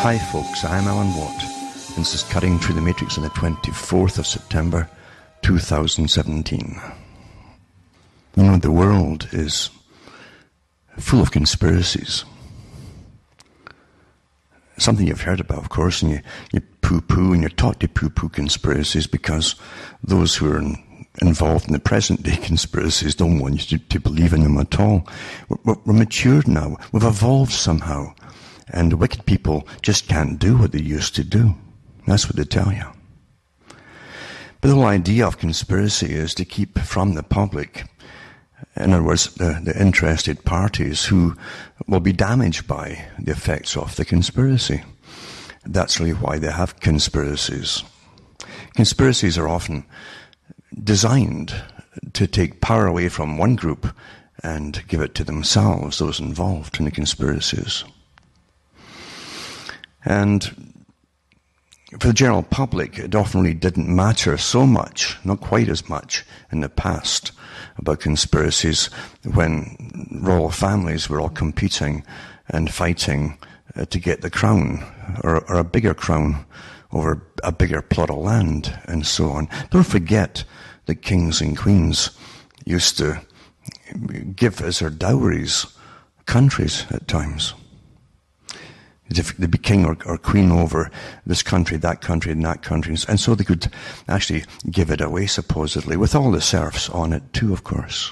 Hi folks, I'm Alan Watt, and this is Cutting Through the Matrix on the 24th of September 2017. You know, the world is full of conspiracies. Something you've heard about, of course, and you poo-poo, and you're taught to poo-poo conspiracies because those who are involved in the present-day conspiracies don't want you to believe in them at all. We're mature now. We've evolved somehow. And wicked people just can't do what they used to do. That's what they tell you. But the whole idea of conspiracy is to keep from the public, in other words, the interested parties who will be damaged by the effects of the conspiracy. That's really why they have conspiracies. Conspiracies are often designed to take power away from one group and give it to themselves, those involved in the conspiracies. And for the general public, it often really didn't matter so much, not quite as much in the past, about conspiracies when royal families were all competing and fighting to get the crown, or a bigger crown over a bigger plot of land, and so on. Don't forget that kings and queens used to give as their dowries countries at times. If they'd be king or queen over this country, that country, and that country. And so they could actually give it away, supposedly, with all the serfs on it too, of course.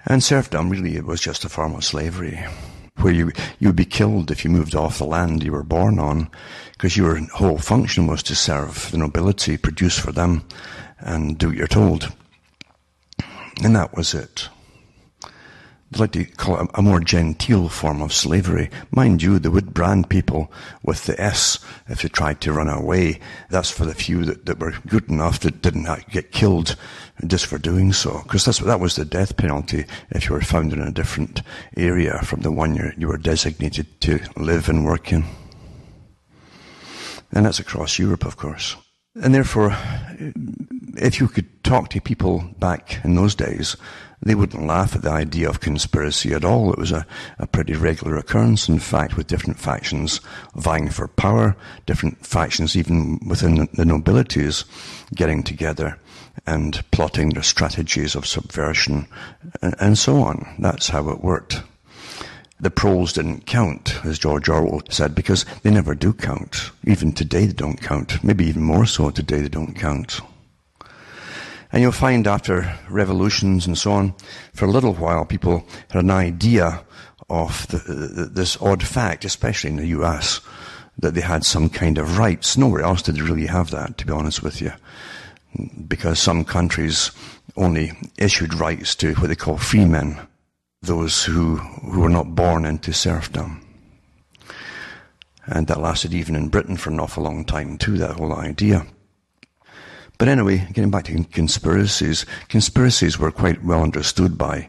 And serfdom, really, it was just a form of slavery, where you would be killed if you moved off the land you were born on, because your whole function was to serve the nobility, produce for them, and do what you're told. And that was it. I'd like to call it a more genteel form of slavery. Mind you, they would brand people with the S if they tried to run away. That's for the few that were good enough that didn't get killed just for doing so. Because that was the death penalty if you were found in a different area from the one you were designated to live and work in. And that's across Europe, of course. And therefore, if you could talk to people back in those days, they wouldn't laugh at the idea of conspiracy at all. It was a pretty regular occurrence, in fact, with different factions vying for power, different factions even within the nobilities getting together and plotting their strategies of subversion, and so on. That's how it worked. The proles didn't count, as George Orwell said, because they never do count. Even today they don't count. Maybe even more so today they don't count. And you'll find after revolutions and so on, for a little while, people had an idea of this odd fact, especially in the US, that they had some kind of rights. Nowhere else did they really have that, to be honest with you, because some countries only issued rights to what they call free men, those who were not born into serfdom. And that lasted even in Britain for an awful long time too, that whole idea. But anyway, getting back to conspiracies were quite well understood by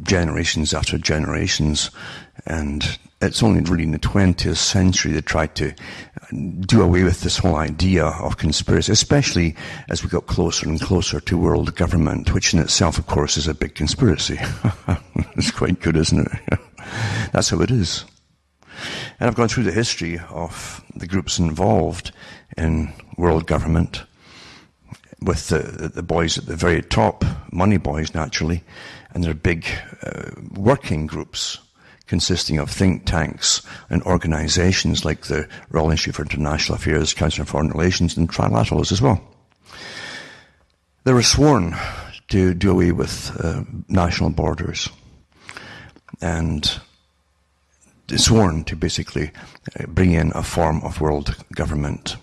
generations after generations, and it's only really in the 20th century they tried to do away with this whole idea of conspiracy, especially as we got closer and closer to world government, which in itself, of course, is a big conspiracy. It's quite good, isn't it? That's how it is. And I've gone through the history of the groups involved in world government, with the boys at the very top, money boys naturally, and there are big working groups consisting of think tanks and organizations like the Royal Institute for International Affairs, Council on Foreign Relations, and trilaterals as well. They were sworn to do away with national borders, and sworn to basically bring in a form of world government.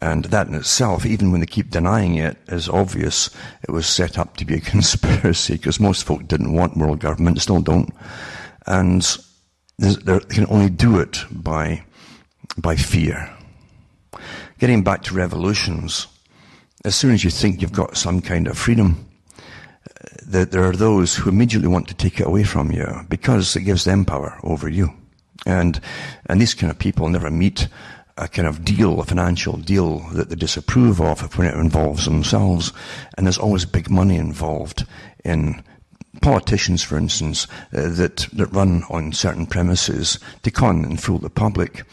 And that in itself, even when they keep denying it, is obvious. It was set up to be a conspiracy, because most folk didn't want world government, still don't. And they can only do it by fear. Getting back to revolutions, as soon as you think you've got some kind of freedom, there are those who immediately want to take it away from you because it gives them power over you. And these kind of people never meet a kind of deal, a financial deal that they disapprove of when it involves themselves. And there's always big money involved in politicians, for instance, that run on certain premises to con and fool the public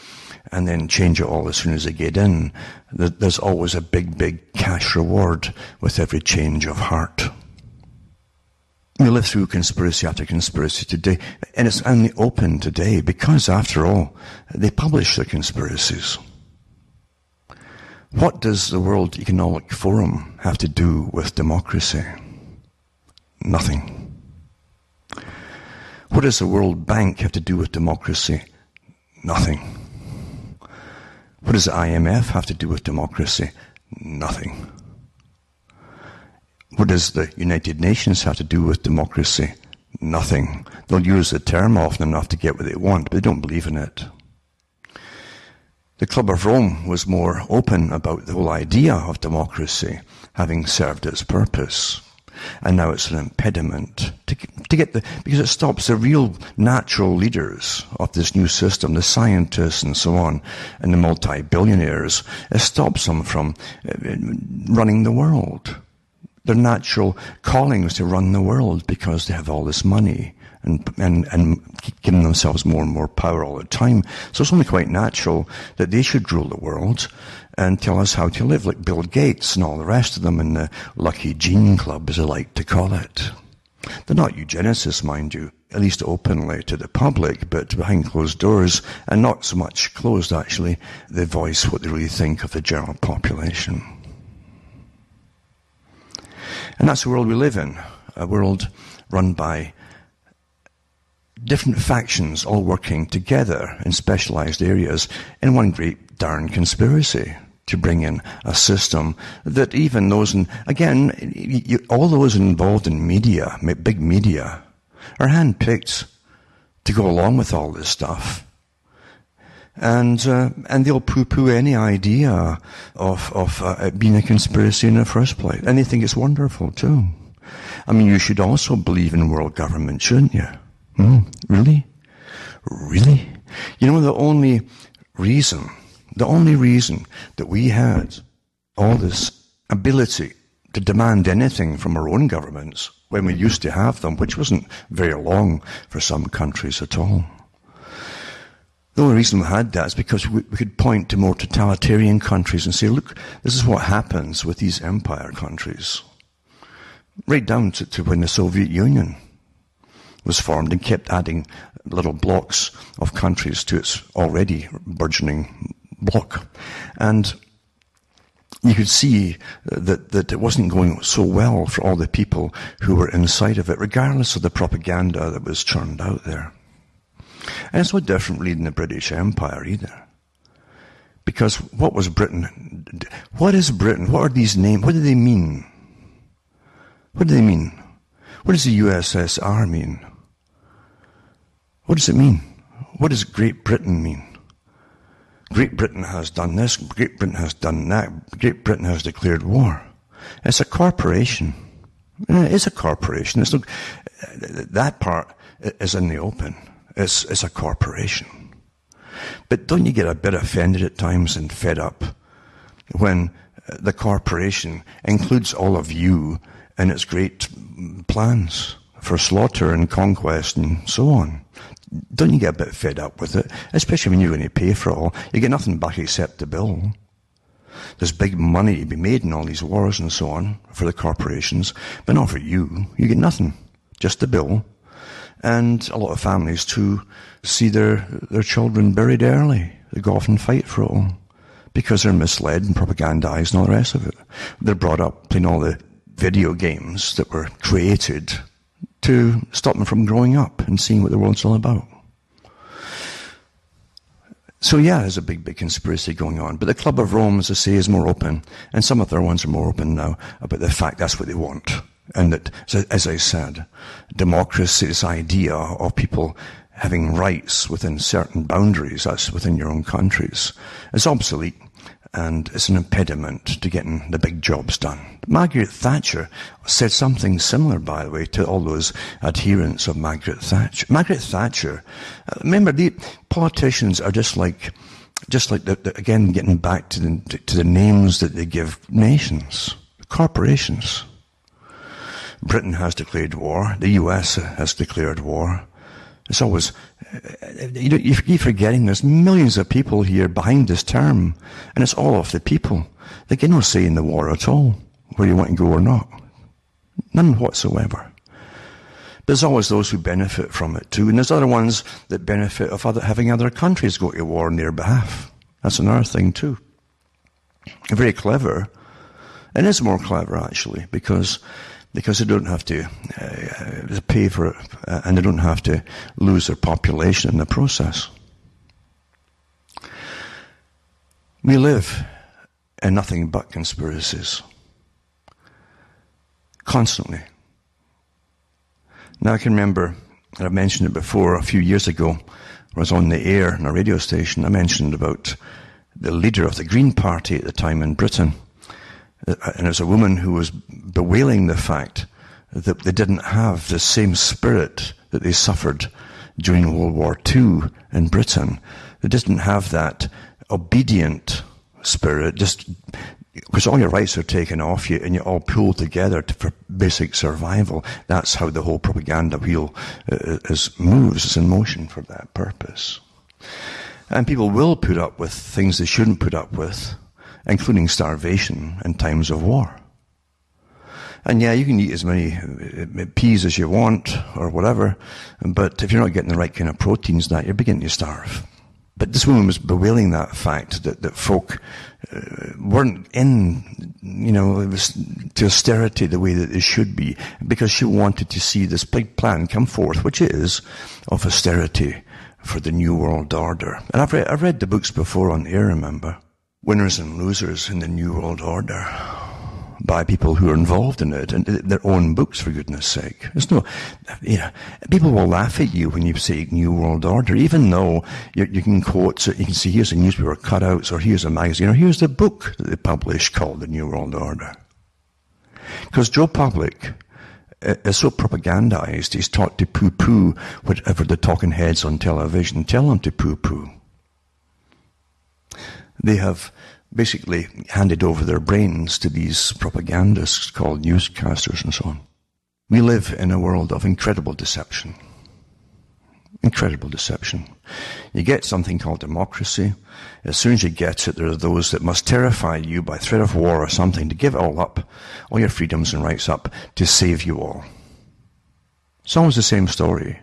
and then change it all as soon as they get in. There's always a big cash reward with every change of heart. We live through conspiracy after conspiracy today, and it's only open today because, after all, they publish the conspiracies. What does the World Economic Forum have to do with democracy? Nothing. What does the World Bank have to do with democracy? Nothing. What does the IMF have to do with democracy? Nothing. What does the United Nations have to do with democracy? Nothing. They'll use the term often enough to get what they want, but they don't believe in it. The Club of Rome was more open about the whole idea of democracy having served its purpose. And now it's an impediment to get because it stops the real natural leaders of this new system, the scientists and so on, and the multi-billionaires. It stops them from running the world. Their natural calling is to run the world because they have all this money and keep giving themselves more and more power all the time. So it's only quite natural that they should rule the world and tell us how to live, like Bill Gates and all the rest of them in the Lucky Gene Club, as I like to call it. They're not eugenicists, mind you, at least openly to the public, but behind closed doors, and not so much closed, actually, they voice what they really think of the general population. And that's the world we live in, a world run by different factions all working together in specialized areas in one great darn conspiracy to bring in a system that even those, all those involved in media, big media, are handpicked to go along with all this stuff. And they'll poo-poo any idea of it being a conspiracy in the first place. And they think it's wonderful too. I mean, you should also believe in world government, shouldn't you? Really? Really? You know, the only reason that we had all this ability to demand anything from our own governments when we used to have them, which wasn't very long for some countries at all. The only reason we had that is because we could point to more totalitarian countries and say, look, this is what happens with these empire countries. Right down to when the Soviet Union was formed and kept adding little blocks of countries to its already burgeoning bloc. And you could see that it wasn't going so well for all the people who were inside of it, regardless of the propaganda that was churned out there. And it's no different really in the British Empire either. Because what was Britain? What is Britain? What are these names? What do they mean? What do they mean? What does the USSR mean? What does it mean? What does Great Britain mean? Great Britain has done this, Great Britain has done that, Great Britain has declared war. It's a corporation. It is a corporation. It's not, that part is in the open. It's a corporation. But don't you get a bit offended at times and fed up when the corporation includes all of you in its great plans for slaughter and conquest and so on? Don't you get a bit fed up with it? Especially when you're going to pay for it all. You get nothing back except the bill. There's big money to be made in all these wars and so on for the corporations, but not for you. You get nothing, just the bill. And a lot of families too see their children buried early. They go off and fight for it all because they're misled and propagandized and all the rest of it. They're brought up playing all the video games that were created to stop them from growing up and seeing what the world's all about. So yeah, there's a big conspiracy going on. But the Club of Rome, as I say, is more open. And some of their ones are more open now about the fact that's what they want. And that, as I said, democracy, this idea of people having rights within certain boundaries, that's within your own countries, is obsolete. And it's an impediment to getting the big jobs done. Margaret Thatcher said something similar, by the way, to all those adherents of Margaret Thatcher. Margaret Thatcher, remember, the politicians are just like again, getting back to the names that they give nations, corporations. Britain has declared war. The US has declared war. It's always, you keep forgetting there's millions of people here behind this term, and it's all of the people. They get no say in the war at all, where you want to go or not. None whatsoever. But there's always those who benefit from it too, and there's other ones that benefit of having other countries go to war on their behalf. That's another thing too. Very clever. And it's more clever actually, because they don't have to pay for it, and they don't have to lose their population in the process. We live in nothing but conspiracies. Constantly. Now I can remember, and I've mentioned it before, a few years ago, when I was on the air on a radio station, I mentioned about the leader of the Green Party at the time in Britain. And it was a woman who was bewailing the fact that they didn't have the same spirit that they suffered during World War II in Britain. They didn't have that obedient spirit, just because all your rights are taken off you and you're all pulled together for basic survival. That's how the whole propaganda wheel moves, is in motion for that purpose. And people will put up with things they shouldn't put up with, including starvation in times of war. And yeah, you can eat as many peas as you want or whatever, but if you're not getting the right kind of proteins, you're beginning to starve. But this woman was bewailing that fact that folk weren't in, it was to austerity the way that they should be, because she wanted to see this big plan come forth, which is of austerity for the New World Order. And I've read the books before on air, remember? Winners and Losers in the New World Order, by people who are involved in it, and their own books, for goodness sake. There's no, people will laugh at you when you say New World Order, even though you can quote, so you can see here's a newspaper cutouts, or here's a magazine, or here's the book that they publish called the New World Order. Because Joe Public is so propagandized, he's taught to poo-poo whatever the talking heads on television tell him to poo-poo. They have basically handed over their brains to these propagandists called newscasters and so on. We live in a world of incredible deception. Incredible deception. You get something called democracy. As soon as you get it, there are those that must terrify you by threat of war or something to give it all up, all your freedoms and rights up, to save you all. It's always the same story.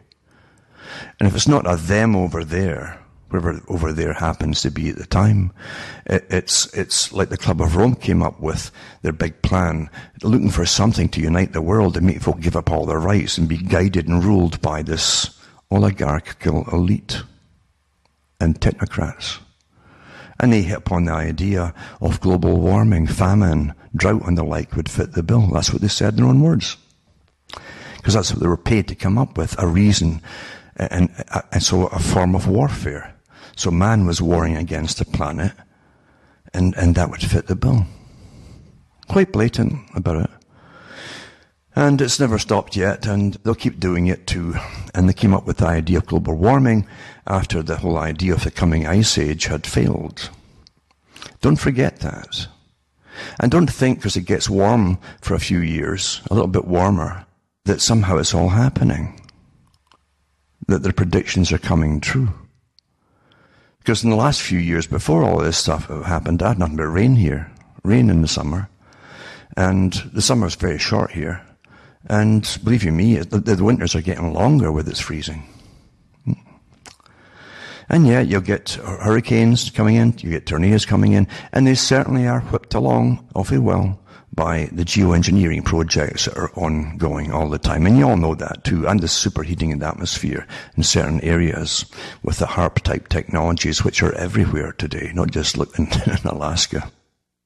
And if it's not a them over there, wherever over there happens to be at the time, it's like the Club of Rome came up with their big plan, looking for something to unite the world and make folk give up all their rights and be guided and ruled by this oligarchical elite and technocrats. And they hit upon the idea of global warming, famine, drought and the like would fit the bill. That's what they said in their own words. Because that's what they were paid to come up with, a reason, and so a form of warfare. So man was warring against the planet, and that would fit the bill. Quite blatant about it. And it's never stopped yet, and they'll keep doing it too. And they came up with the idea of global warming after the whole idea of the coming ice age had failed. Don't forget that. And don't think because it gets warm for a few years, a little bit warmer, that somehow it's all happening. That their predictions are coming true. Because in the last few years before all this stuff happened, I had nothing but rain here. Rain in the summer. And the summer's very short here. And believe you me, the winters are getting longer with its freezing. And yet you'll get hurricanes coming in, you get tornadoes coming in, and they certainly are whipped along awfully well by the geoengineering projects that are ongoing all the time. And you all know that too, and the superheating of the atmosphere in certain areas with the HARP-type technologies which are everywhere today, not just in Alaska.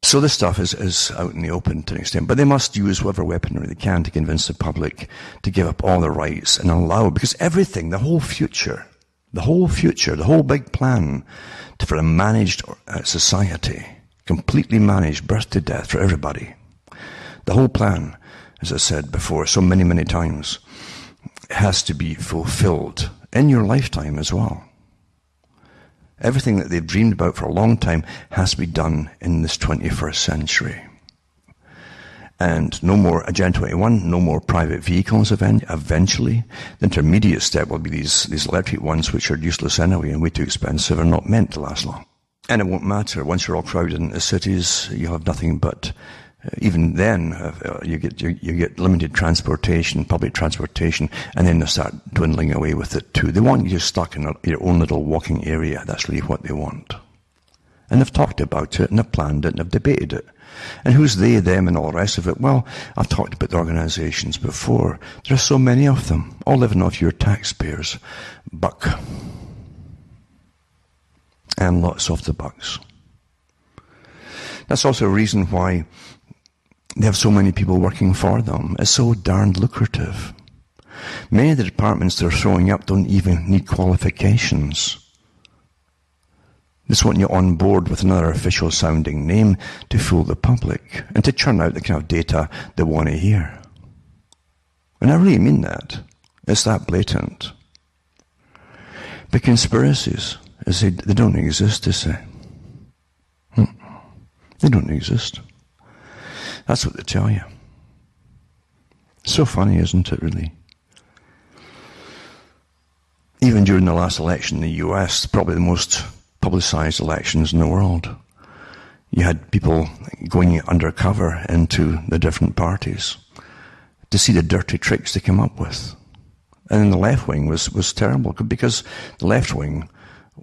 So this stuff is out in the open to an extent, but they must use whatever weaponry they can to convince the public to give up all their rights and allow, because everything, the whole future, the whole big plan for a managed society, completely managed, birth to death for everybody. The whole plan, as I said before so many, many times, has to be fulfilled in your lifetime as well. Everything that they've dreamed about for a long time has to be done in this 21st century. And no more Agenda 21, no more private vehicles eventually. The intermediate step will be these electric ones, which are useless anyway and way too expensive and not meant to last long. And it won't matter. Once you're all crowded into cities, you'll have nothing but, even then, you get limited transportation, public transportation, and then they start dwindling away with it too. They want you stuck in your own little walking area. That's really what they want. And they've talked about it, and they've planned it, and they've debated it. And who's they, them, and all the rest of it? Well, I've talked about the organizations before. There are so many of them, all living off your taxpayers' buck. And lots of the bucks. That's also a reason why they have so many people working for them. It's so darned lucrative. Many of the departments they're throwing up don't even need qualifications. They just want you on board with another official sounding name to fool the public and to churn out the kind of data they want to hear. And I really mean that. It's that blatant. But conspiracies, they don't exist, they say. They don't exist. That's what they tell you. So funny, isn't it, really? Even during the last election in the US, probably the most publicized elections in the world, you had people going undercover into the different parties to see the dirty tricks they came up with. And the left wing was terrible, because the left wing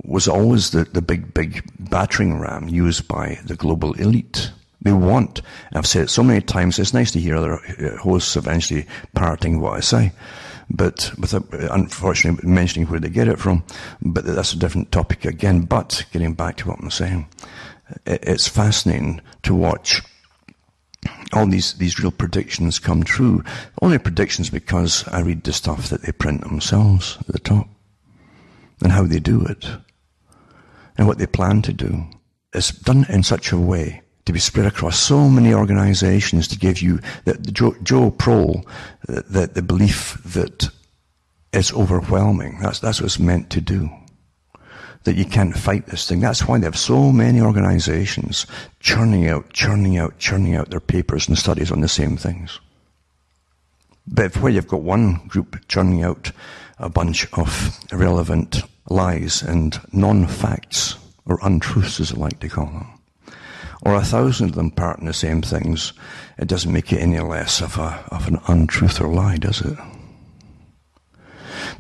was always the big battering ram used by the global elite. They want, and I've said it so many times, it's nice to hear other hosts eventually parroting what I say, but without, unfortunately, mentioning where they get it from. But that's a different topic again. But getting back to what I'm saying, it's fascinating to watch all these real predictions come true. Only predictions because I read the stuff that they print themselves at the top, and how they do it, and what they plan to do. It's done in such a way to be spread across so many organizations to give you Joe Prohl, the belief that it's overwhelming. That's what it's meant to do. That you can't fight this thing. That's why they have so many organizations churning out their papers and studies on the same things. But where you've got one group churning out a bunch of irrelevant lies and non-facts, or untruths as I like to call them, or 1,000 of them parroting the same things, it doesn't make it any less of an untruth or lie, does it?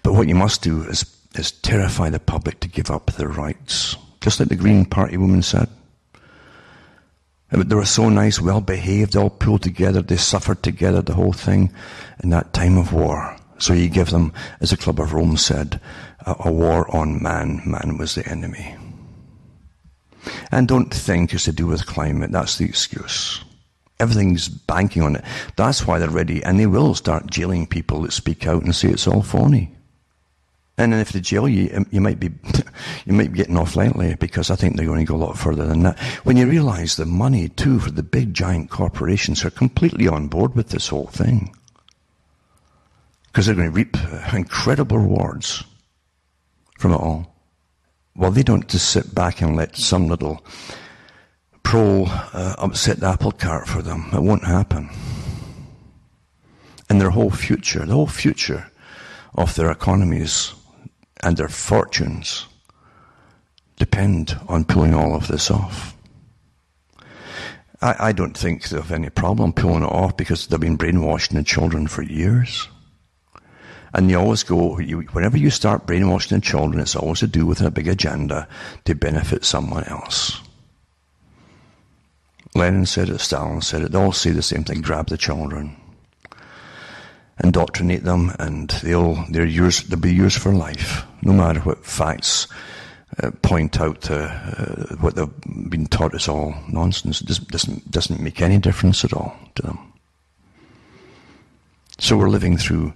But what you must do is terrify the public to give up their rights. Just like the Green Party woman said. They were so nice, well behaved, all pulled together, they suffered together, the whole thing, in that time of war. So you give them, as the Club of Rome said, a war on man. Man was the enemy. And don't think it's to do with climate. That's the excuse. Everything's banking on it. That's why they're ready, and they will start jailing people that speak out and say it's all phony. And then if they jail you, you might be getting off lightly, because I think they're going to go a lot further than that. When you realize the money, too, for the big giant corporations are completely on board with this whole thing, because they're going to reap incredible rewards from it all. Well, they don't just sit back and let some little pro upset the apple cart for them. It won't happen. And the whole future of their economies and their fortunes depend on pulling all of this off. I don't think they have any problem pulling it off, because they've been brainwashing the children for years. And you always go, whenever you start brainwashing the children, it's always to do with a big agenda to benefit someone else. Lenin said it, Stalin said it, they all say the same thing: grab the children, indoctrinate them, and they'll be yours for life, no matter what facts point out what they've been taught is all nonsense. It doesn't make any difference at all to them. So we're living through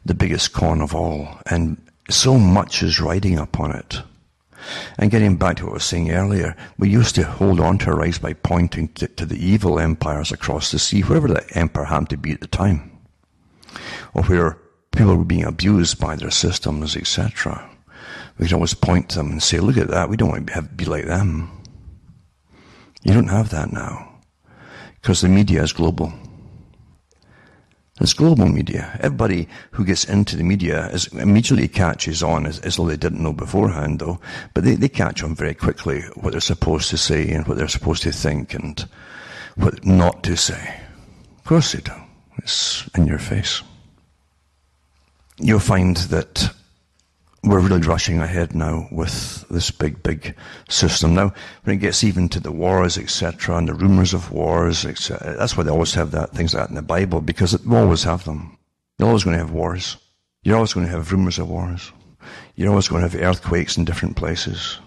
the biggest con of all, and so much is riding upon it. And getting back to what I was saying earlier, we used to hold on to our rights by pointing to the evil empires across the sea, wherever that empire happened to be at the time, or where people were being abused by their systems, etc. We could always point to them and say, look at that, we don't want to be like them. You don't have that now, because the media is global. It's global media. Everybody who gets into the media immediately catches on, as though they didn't know beforehand, though. But they catch on very quickly what they're supposed to say and what they're supposed to think and what not to say. Of course they do. It's in your face. You'll find that we're really rushing ahead now with this big system. Now, when it gets even to the wars, etc., and the rumors of wars, etc., that's why they always have things like that in the Bible, because we always have them. You're always going to have wars. You're always going to have rumors of wars. You're always going to have earthquakes in different places.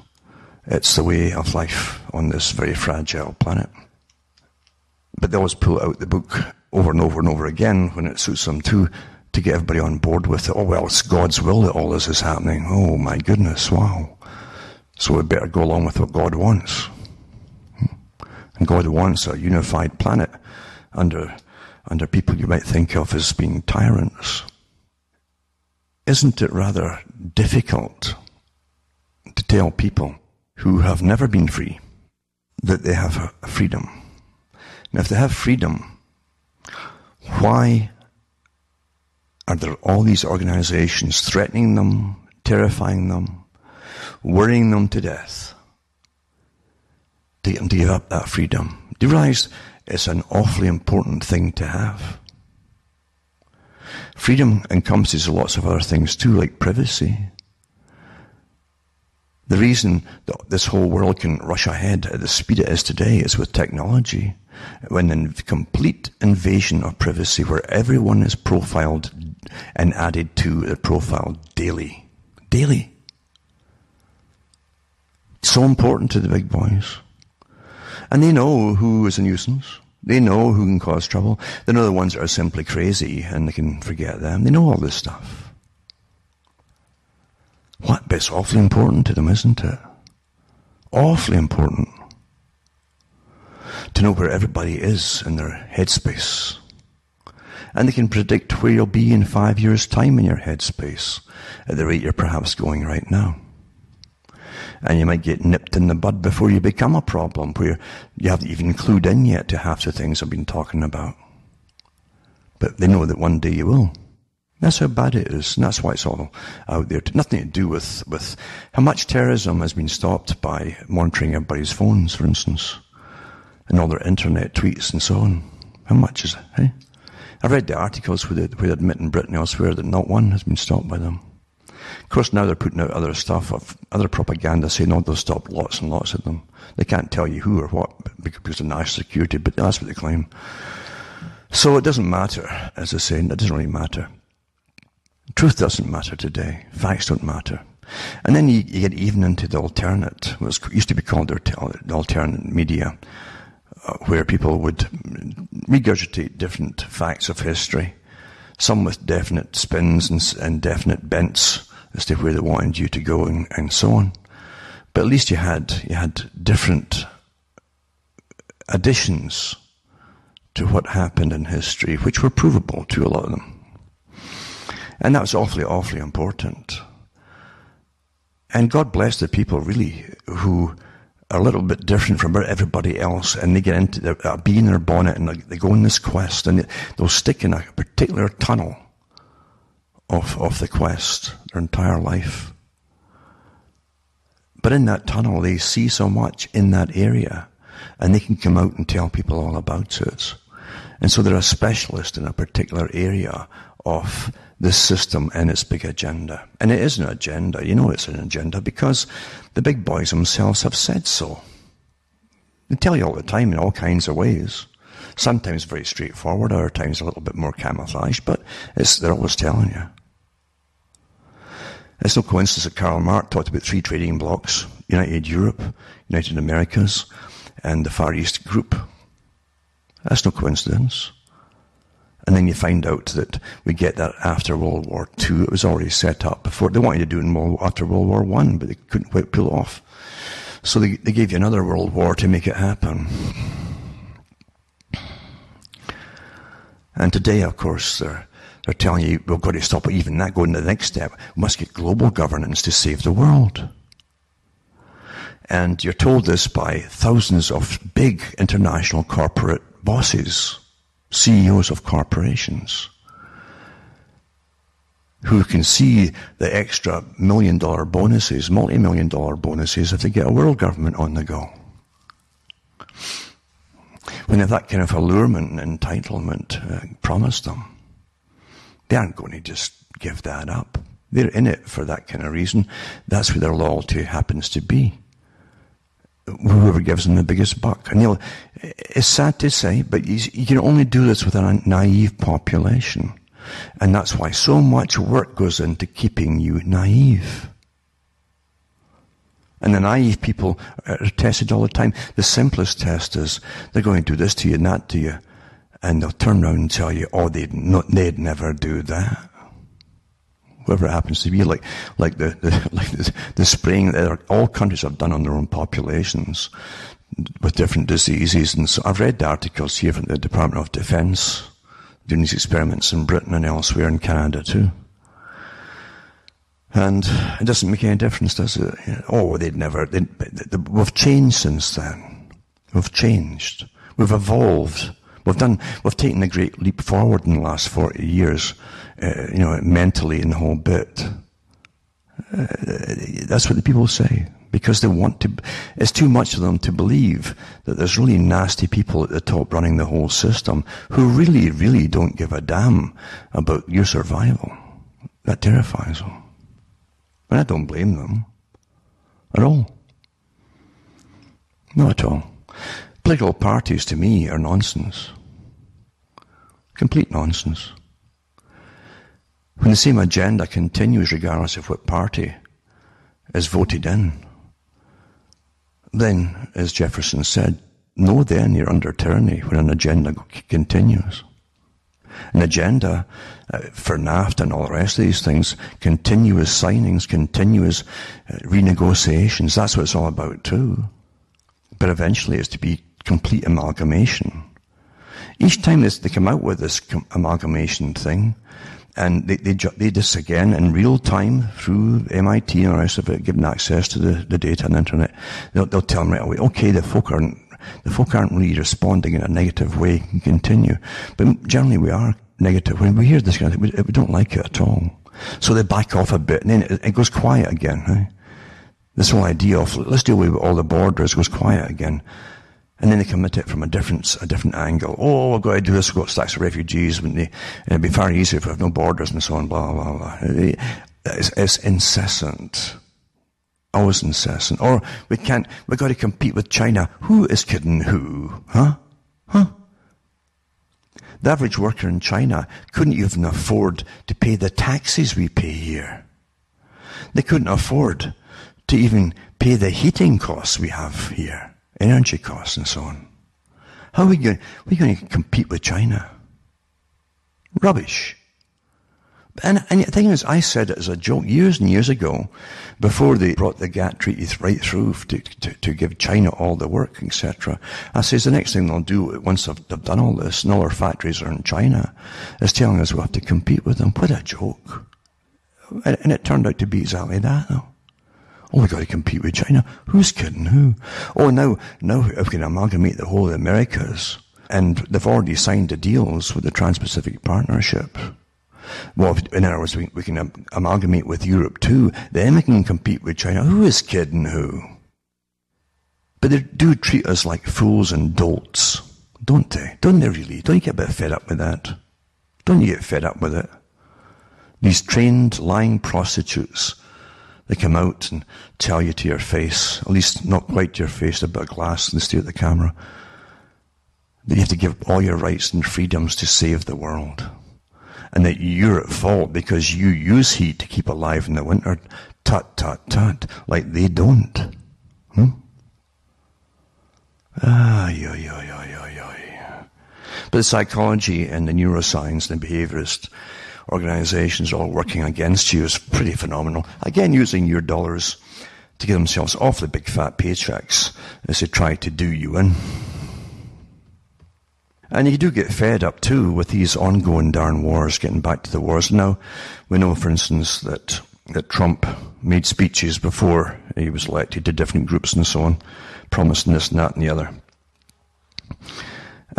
It's the way of life on this very fragile planet. But they always pull out the book over and over and over again when it suits them to get everybody on board with it. Oh, well, it's God's will that all this is happening. Oh, my goodness, wow. So we better go along with what God wants. And God wants a unified planet under people you might think of as being tyrants. Isn't it rather difficult to tell people who have never been free that they have a freedom? Now, if they have freedom, why are there all these organizations threatening them, terrifying them, worrying them to death to get them to give up that freedom? Do you realize it's an awfully important thing to have? Freedom encompasses lots of other things too, like privacy. The reason that this whole world can rush ahead at the speed it is today is with technology. When the complete invasion of privacy, where everyone is profiled and added to the profile daily. Daily. So important to the big boys. And they know who is a nuisance. They know who can cause trouble. They know the ones that are simply crazy and they can forget them. They know all this stuff. What? But it's awfully important to them, isn't it? Awfully important. To know where everybody is in their headspace. And they can predict where you'll be in 5 years' time in your headspace, at the rate you're perhaps going right now. And you might get nipped in the bud before you become a problem, where you haven't even clued in yet to half the things I've been talking about. But they know that one day you will. That's how bad it is, and that's why it's all out there. Nothing to do with how much terrorism has been stopped by monitoring everybody's phones, for instance, and all their internet tweets and so on. How much is it, eh? I've read the articles where they admit in Britain elsewhere that not one has been stopped by them. Of course, now they're putting out other stuff, of other propaganda saying, no, they'll stop lots and lots of them. They can't tell you who or what because of national security, but that's what they claim. So it doesn't matter, as I say, it doesn't really matter. Truth doesn't matter today. Facts don't matter. And then you get even into the alternate, what used to be called the alternate media, where people would regurgitate different facts of history, some with definite spins and definite bents as to where they wanted you to go and so on. But at least you had different additions to what happened in history, which were provable to a lot of them. And that was awfully, awfully important. And God bless the people, really, who are a little bit different from everybody else, and they get into a bee in their bonnet, and they go on this quest, and they'll stick in a particular tunnel of the quest their entire life. But in that tunnel, they see so much in that area, and they can come out and tell people all about it. And so they're a specialist in a particular area of this system and its big agenda. And it is an agenda. You know it's an agenda because the big boys themselves have said so. They tell you all the time in all kinds of ways. Sometimes very straightforward, other times a little bit more camouflaged, but they're always telling you. It's no coincidence that Karl Marx talked about 3 trading blocks: United Europe, United Americas, and the Far East group. That's no coincidence. And then you find out that we get that after World War II. It was already set up before. They wanted to do it after World War I, but they couldn't quite pull it off. So they gave you another World War to make it happen. And today, of course, they're telling you, we've got to stop even that, going to the next step. We must get global governance to save the world. And you're told this by thousands of big international corporate bosses, CEOs of corporations. who can see the extra $1 million bonuses, multi-million-dollar bonuses if they get a world government on the go. When they have that kind of allurement and entitlement promised them, they aren't going to just give that up. They're in it for that kind of reason. That's where their loyalty happens to be. Whoever gives them the biggest buck. And it's sad to say, but you can only do this with a naive population. And that's why so much work goes into keeping you naive. And the naive people are tested all the time. The simplest test is they're going to do this to you and that to you. And they'll turn around and tell you, oh, they'd never do that. Whoever it happens to be, like the spraying that all countries have done on their own populations with different diseases. And so I've read the articles here from the Department of Defense doing these experiments in Britain and elsewhere in Canada too. And it doesn't make any difference, does it? Oh, we've changed since then. We've changed. We've evolved. We've taken a great leap forward in the last 40 years, mentally and the whole bit. That's what the people say. Because they want to, it's too much for them to believe that there's really nasty people at the top running the whole system who really, really don't give a damn about your survival. That terrifies them. And I don't blame them. At all. Not at all. Political parties, to me, are nonsense. Complete nonsense. When the same agenda continues regardless of what party is voted in, then, as Jefferson said, know then you're under tyranny when an agenda continues. An agenda for NAFTA and all the rest of these things, continuous signings, continuous renegotiations, that's what it's all about too. But eventually it's to be complete amalgamation. Each time they come out with this amalgamation thing, and they do this again in real time through MIT and the rest of it, given access to the data and the internet, they'll tell them right away, okay, the folk aren't really responding in a negative way, can continue. But generally we are negative. When we hear this kind of thing, we don't like it at all. So they back off a bit, and then it goes quiet again. Right? This whole idea of, let's deal with all the borders, goes quiet again. And then they come at it from a different angle. Oh, we've got to do this, we've got stacks of refugees, it'd be far easier if we have no borders and so on, blah, blah, blah. It's incessant. Always incessant. Or we've got to compete with China. Who is kidding who? Huh? The average worker in China couldn't even afford to pay the taxes we pay here. They couldn't afford to even pay the heating costs we have here. Energy costs and so on. How are we going to compete with China? Rubbish. And the thing is, I said it as a joke years and years ago, before they brought the GATT treaty right through to give China all the work, etc. I says the next thing they'll do once they've done all this, and all our factories are in China, is telling us we'll have to compete with them. What a joke. And it turned out to be exactly that, though. Oh, we've got to compete with China. Who's kidding who? Oh, now if we can amalgamate the whole of the Americas, and they've already signed the deals with the Trans-Pacific Partnership. Well, in other words, we can amalgamate with Europe too. Then we can compete with China. Who is kidding who? But they do treat us like fools and dolts, don't they? Don't they really? Don't you get a bit fed up with that? Don't you get fed up with it? These trained, lying prostitutes, they come out and tell you to your face, at least not quite to your face, a bit of glass, and they stare at the camera, that you have to give all your rights and freedoms to save the world. And that you're at fault because you use heat to keep alive in the winter. Tut, tut, tut. Like they don't. But the psychology and the neuroscience and the behaviorist organizations all working against you is pretty phenomenal. Again, using your dollars to get themselves off the big fat paychecks as they try to do you in. And you do get fed up too with these ongoing darn wars, getting back to the wars. Now, we know, for instance, that Trump made speeches before he was elected to different groups and so on, promising this and that and the other.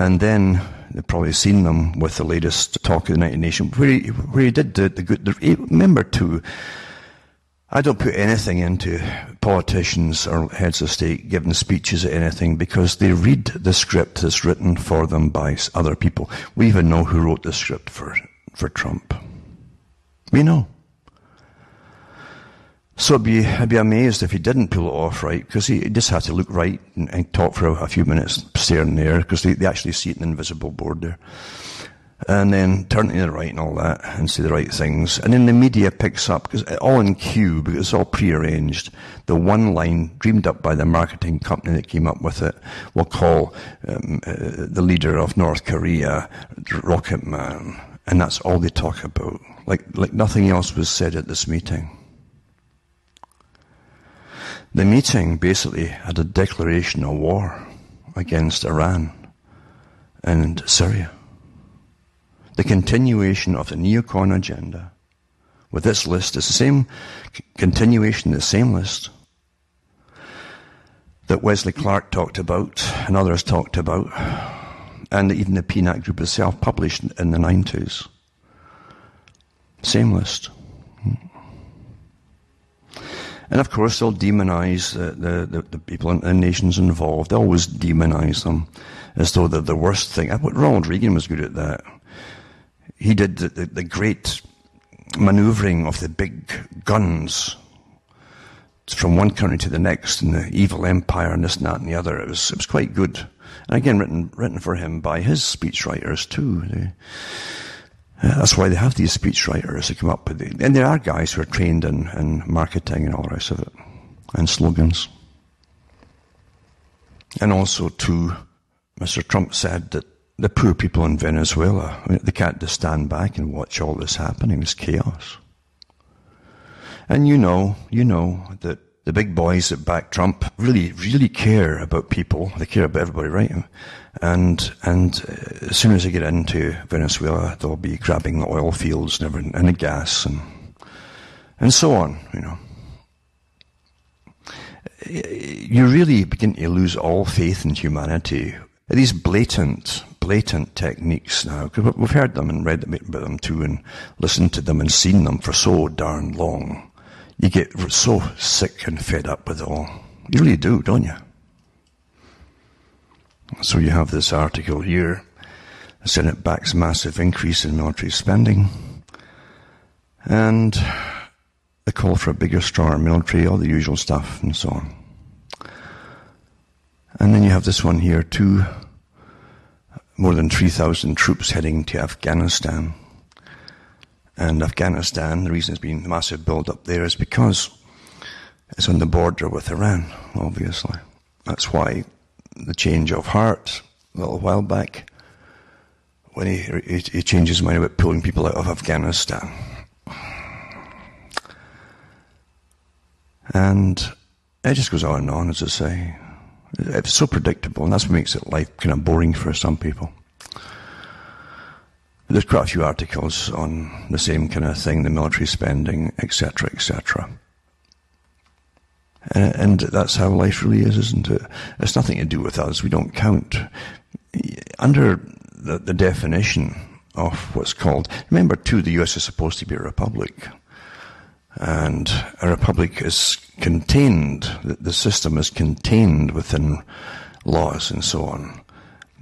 And then they've probably seen them with the latest talk of the United Nations, where he did the good. Remember too, I don't put anything into politicians or heads of state giving speeches at anything, because they read the script that's written for them by other people. We even know who wrote the script for Trump. We know. So I'd be amazed if he didn't pull it off right, because he just had to look right and talk for a few minutes, staring there, because they actually see it in the invisible board there. And then turn to the right and all that, and say the right things. And then the media picks up, because all in cue, because it's all prearranged, the one line dreamed up by the marketing company that came up with it will call the leader of North Korea Rocket Man. And that's all they talk about. Like nothing else was said at this meeting. The meeting basically had a declaration of war against Iran and Syria. The continuation of the neocon agenda with this list is the same continuation, the same list that Wesley Clark talked about and others talked about, and even the PNAC group itself published in the 90s. Same list. And of course they'll demonize the people and nations involved. They always demonize them as though they're the worst thing. Ronald Reagan was good at that. He did the great maneuvering of the big guns from one country to the next, and the evil empire and this and that and the other. It was quite good. And again, written for him by his speechwriters too. That's why they have these speechwriters to come up with it. And there are guys who are trained in marketing and all the rest of it, and slogans. And also too, Mr. Trump said that the poor people in Venezuela, they can't just stand back and watch all this happening. It's chaos. And you know that the big boys that back Trump really, really care about people. They care about everybody, right? And as soon as they get into Venezuela, they'll be grabbing the oil fields and everything, and the gas and so on, You really begin to lose all faith in humanity. These blatant techniques now, because we've heard them and read about them too, and listened to them and seen them for so darn long. You get so sick and fed up with it all. You really do, don't you? So you have this article here. The Senate backs massive increase in military spending. And the call for a bigger, stronger military, all the usual stuff and so on. And then you have this one here too. More than 3,000 troops heading to Afghanistan. And Afghanistan, the reason it's been a massive build-up there is because it's on the border with Iran, obviously. That's why the change of heart a little while back, when he changed his mind about pulling people out of Afghanistan. And it just goes on and on, as I say. It's so predictable, and that's what makes it life kind of boring for some people. There's quite a few articles on the same kind of thing, the military spending, etc., etc. And that's how life really is, isn't it? It's nothing to do with us. We don't count. Under the definition of what's called... Remember, too, the US is supposed to be a republic. And a republic is contained, the system is contained within laws and so on.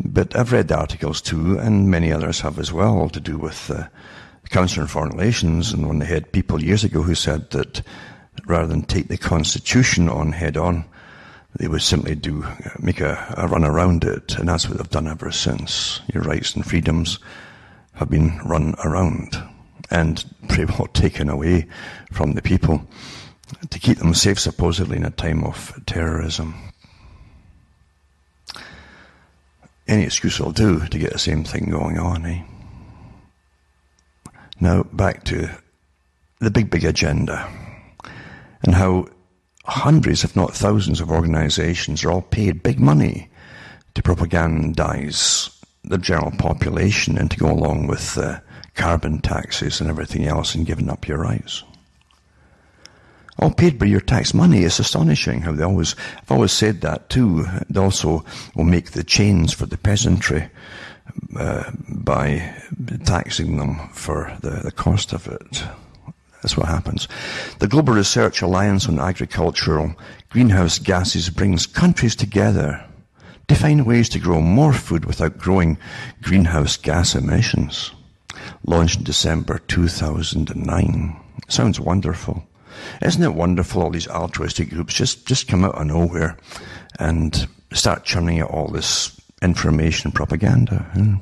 But I've read the articles too, and many others have as well, to do with the Council on Foreign Relations, and when they had people years ago who said that rather than take the Constitution on head on, they would simply make a run around it, and that's what they've done ever since. Your rights and freedoms have been run around and pretty well taken away from the people to keep them safe, supposedly, in a time of terrorism. Any excuse will do to get the same thing going on, eh? Now, back to the big agenda, and how hundreds, if not thousands, of organizations are all paid big money to propagandize the general population and to go along with carbon taxes and everything else and giving up your rights. all paid by your tax money. It's astonishing how I've always said that too. They also will make the chains for the peasantry by taxing them for the cost of it. That's what happens. The Global Research Alliance on Agricultural Greenhouse Gases brings countries together to find ways to grow more food without growing greenhouse gas emissions. Launched in December 2009. Sounds wonderful. Isn't it wonderful all these altruistic groups just come out of nowhere and start churning out all this information and propaganda?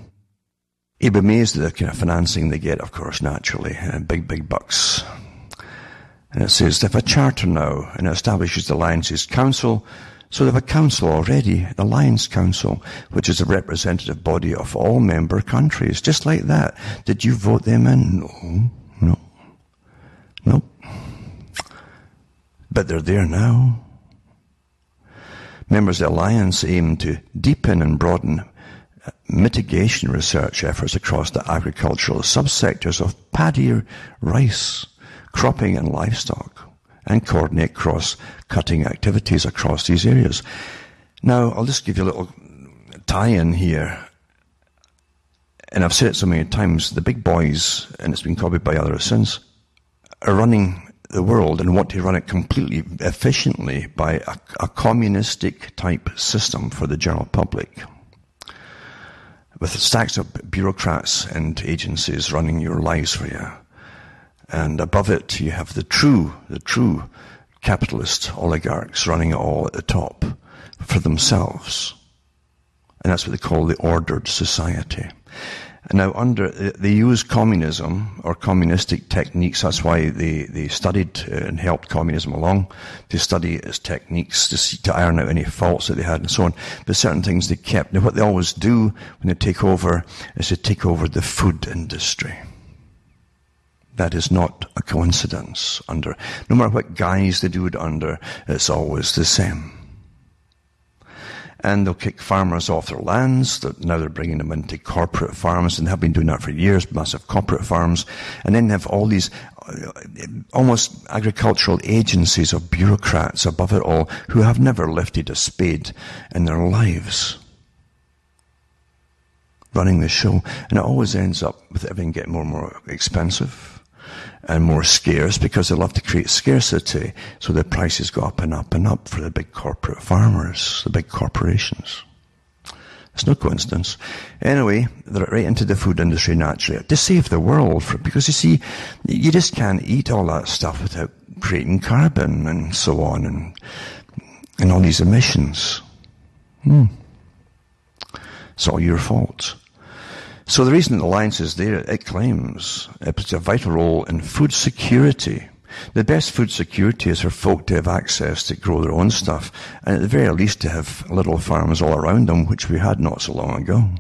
You'd be amazed at the kind of financing they get, of course, naturally. Big bucks. And it says, they have a charter now and it establishes the Alliance's Council. So they have a council already, the Alliance Council, which is a representative body of all member countries. Just like that. Did you vote them in? No. But they're there now. Members of the Alliance aim to deepen and broaden mitigation research efforts across the agricultural subsectors of paddy, rice, cropping and livestock, and coordinate cross-cutting activities across these areas. Now, I'll just give you a little tie-in here. And I've said it so many times, the big boys, and it's been copied by others since, are running the world and want to run it completely efficiently by a communistic type system for the general public, with stacks of bureaucrats and agencies running your lives for you. And above it, you have the true capitalist oligarchs running it all at the top for themselves. And that's what they call the ordered society. And now they use communism or communistic techniques. That's why they studied and helped communism along, to study its techniques, to iron out any faults that they had and so on. But certain things they kept. Now what they always do when they take over is to take over the food industry. That is not a coincidence. No matter what guise they do it under, it's always the same. And they'll kick farmers off their lands. Now they're bringing them into corporate farms, and have been doing that for years, massive corporate farms. And then they have all these almost agricultural agencies of bureaucrats above it all who have never lifted a spade in their lives, running the show. And it always ends up with everything getting more and more expensive and more scarce, because they love to create scarcity, so the prices go up and up and up for the big corporate farmers, the big corporations. It's no coincidence. Anyway, they're right into the food industry naturally to save the world, because you see, you just can't eat all that stuff without creating carbon and so on, and all these emissions. It's all your fault. So the reason the Alliance is there, it claims, it plays a vital role in food security. The best food security is for folk to have access to grow their own stuff, and at the very least to have little farms all around them, which we had not so long ago,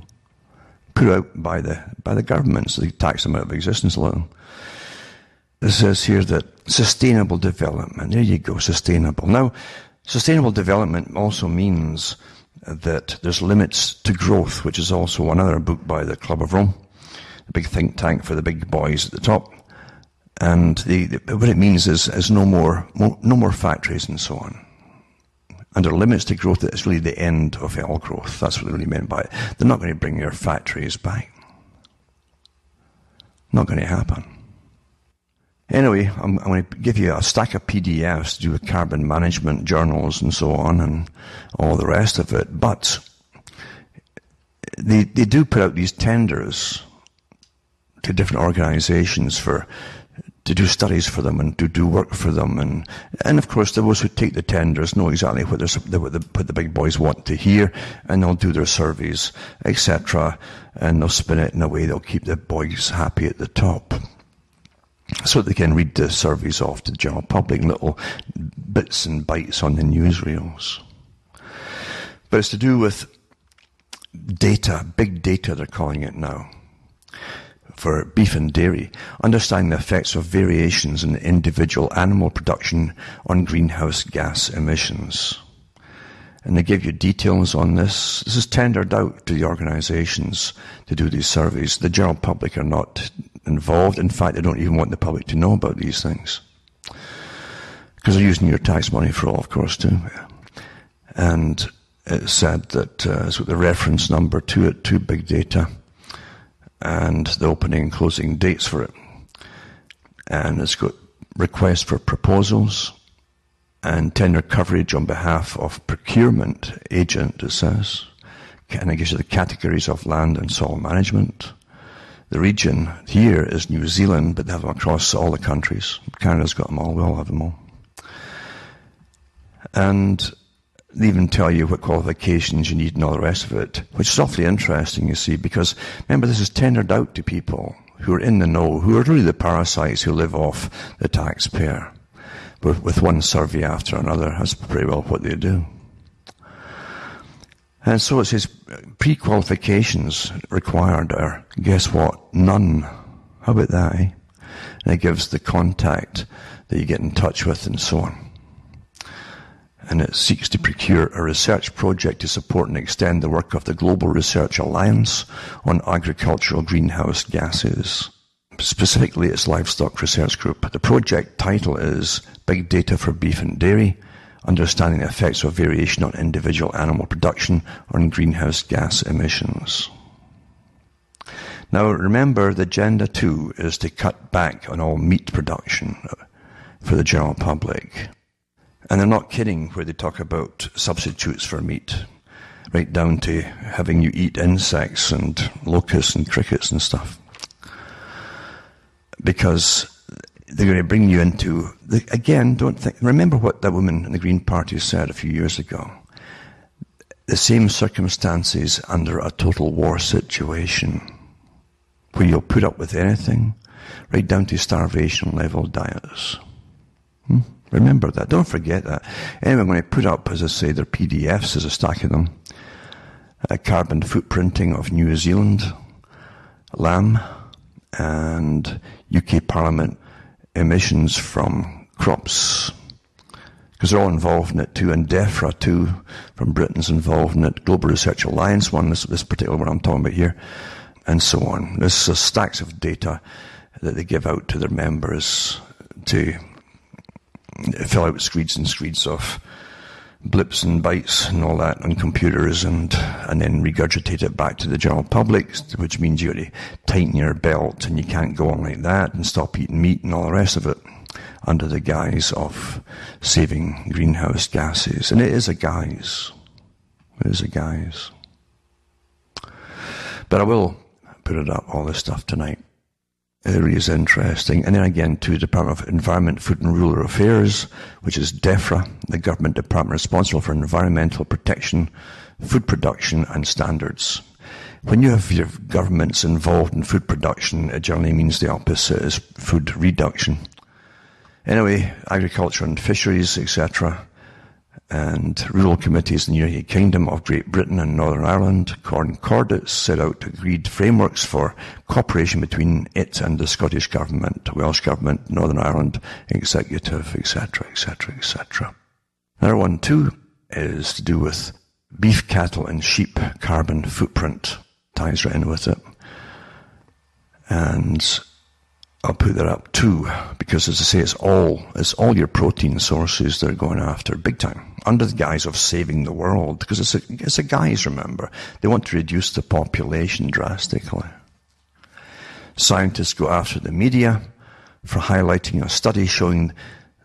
put out by the governments. They tax them out of existence a little. It says here that sustainable development. There you go, sustainable. Now, sustainable development also means that there's limits to growth, which is also another book by the Club of Rome, the big think tank for the big boys at the top. And what it means is no more factories and so on. And there are limits to growth. It's really the end of all growth. That's what they really meant by it. They're not going to bring your factories back. Not going to happen. Anyway, I'm going to give you a stack of PDFs to do with carbon management journals and so on and all the rest of it. But they do put out these tenders to different organizations to do studies for them and to do work for them. And of course, those who take the tenders know exactly what the big boys want to hear, and they'll do their surveys, etc. And they'll spin it in a way that'll keep the boys happy at the top, so they can read the surveys off to the general public, little bits and bytes on the newsreels. But it's to do with data, big data they're calling it now, for beef and dairy, understanding the effects of variations in individual animal production on greenhouse gas emissions. And they give you details on this. This is tendered out to the organizations to do these surveys. The general public are not involved. In fact, they don't even want the public to know about these things, because they're using your tax money for all, of course, too. And it said that it's got the reference number to it, to big data, and the opening and closing dates for it. And it's got requests for proposals and tender coverage on behalf of procurement agent, it says. And it gives you the categories of land and soil management. The region here is New Zealand, but they have them across all the countries. Canada's got them all, we all have them all. And they even tell you what qualifications you need and all the rest of it, which is awfully interesting, you see, because remember, this is tendered out to people who are in the know, who are really the parasites who live off the taxpayer, with one survey after another. That's pretty well what they do. And so it says pre-qualifications required are, guess what, none. How about that, eh? And it gives the contact that you get in touch with and so on. And it seeks to procure a research project to support and extend the work of the Global Research Alliance on agricultural greenhouse gases. Specifically, its livestock research group. The project title is Big Data for Beef and Dairy, Understanding the Effects of Variation on Individual Animal Production on Greenhouse Gas Emissions. Now, remember, the agenda too is to cut back on all meat production for the general public. And they're not kidding where they talk about substitutes for meat, right down to having you eat insects and locusts and crickets and stuff. Because they're going to bring you into, again, remember what that woman in the Green Party said a few years ago. The same circumstances under a total war situation, where you'll put up with anything, right down to starvation level diets. Remember that. Don't forget that. Anyway, when I put up, as I say, their PDFs, there's a stack of them. Carbon footprinting of New Zealand, lamb, and UK Parliament emissions from crops. Because they're all involved in it too, and DEFRA too, from Britain's involved in it. Global Research Alliance one, this particular one I'm talking about here, and so on. There's stacks of data that they give out to their members to fill out screeds and screeds of blips and bytes and all that on computers and then regurgitate it back to the general public, which means you got to tighten your belt and you can't go on like that and stop eating meat and all the rest of it under the guise of saving greenhouse gases. And it is a guise. It is a guise. But I will put it up, all this stuff, tonight. It really is interesting. And then again, to the Department of Environment, Food and Rural Affairs, which is DEFRA, the government department responsible for environmental protection, food production and standards. When you have your governments involved in food production, it generally means the opposite is food reduction. Anyway, agriculture and fisheries, etc., and rural committees in the United Kingdom of Great Britain and Northern Ireland, Concordats, set out agreed frameworks for cooperation between it and the Scottish Government, Welsh Government, Northern Ireland Executive, etc., etc., etc. Another one too is to do with beef, cattle and sheep carbon footprint. Ties right in with it. And I'll put that up too, because as I say, it's all your protein sources they're going after big time, under the guise of saving the world, because it's a guise, remember. They want to reduce the population drastically. Scientists go after the media for highlighting a study showing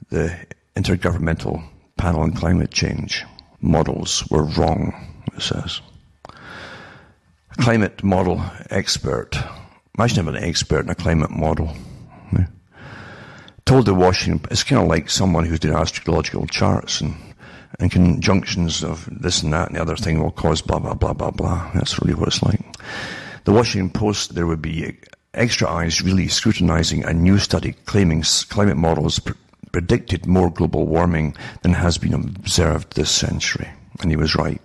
the Intergovernmental Panel on Climate Change models were wrong, it says. A climate model expert, imagine having an expert in a climate model, told the Washington, it's kind of like someone who's doing astrological charts and conjunctions of this and that and the other thing will cause blah, blah, blah, blah, blah. That's really what it's like. The Washington Post, there would be extra eyes really scrutinizing a new study claiming climate models predicted more global warming than has been observed this century. And he was right.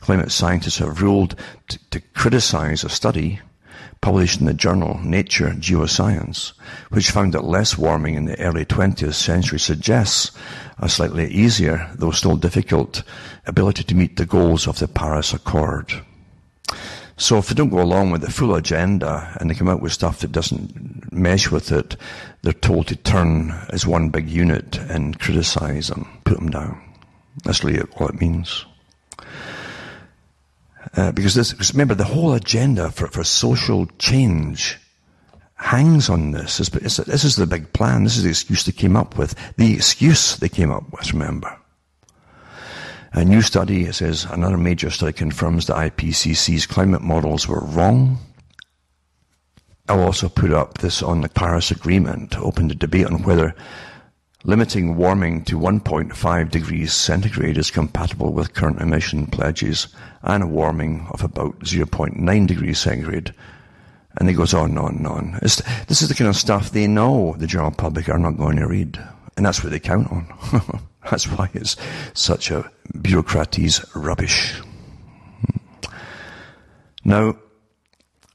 Climate scientists have ruled to criticize a study published in the journal Nature Geoscience, which found that less warming in the early 20th century suggests a slightly easier, though still difficult, ability to meet the goals of the Paris Accord. So if they don't go along with the full agenda and they come out with stuff that doesn't mesh with it, they're told to turn as one big unit and criticize them, put them down. That's really all it means. Because remember, the whole agenda for social change hangs on this. This is the big plan. This is the excuse they came up with. The excuse they came up with, remember. A new study, it says, another major study confirms the IPCC's climate models were wrong. I'll also put up this on the Paris Agreement to open the debate on whether limiting warming to 1.5 degrees centigrade is compatible with current emission pledges and a warming of about 0.9 degrees centigrade. And it goes on and on and on. This is the kind of stuff they know the general public are not going to read. And that's what they count on. That's why it's such a bureaucraties rubbish. Now,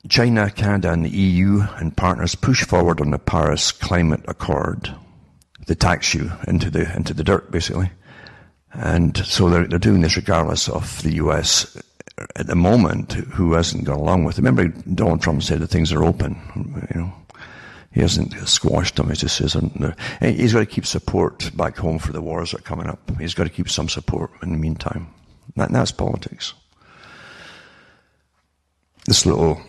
China, Canada and the EU and partners push forward on the Paris Climate Accord. They tax you into the dirt, basically. And so they're doing this regardless of the US at the moment, who hasn't gone along with it. Remember, Donald Trump said that things are open, you know. He hasn't squashed them. He just says he's got to keep support back home for the wars that are coming up. He's got to keep some support in the meantime. That's politics. This little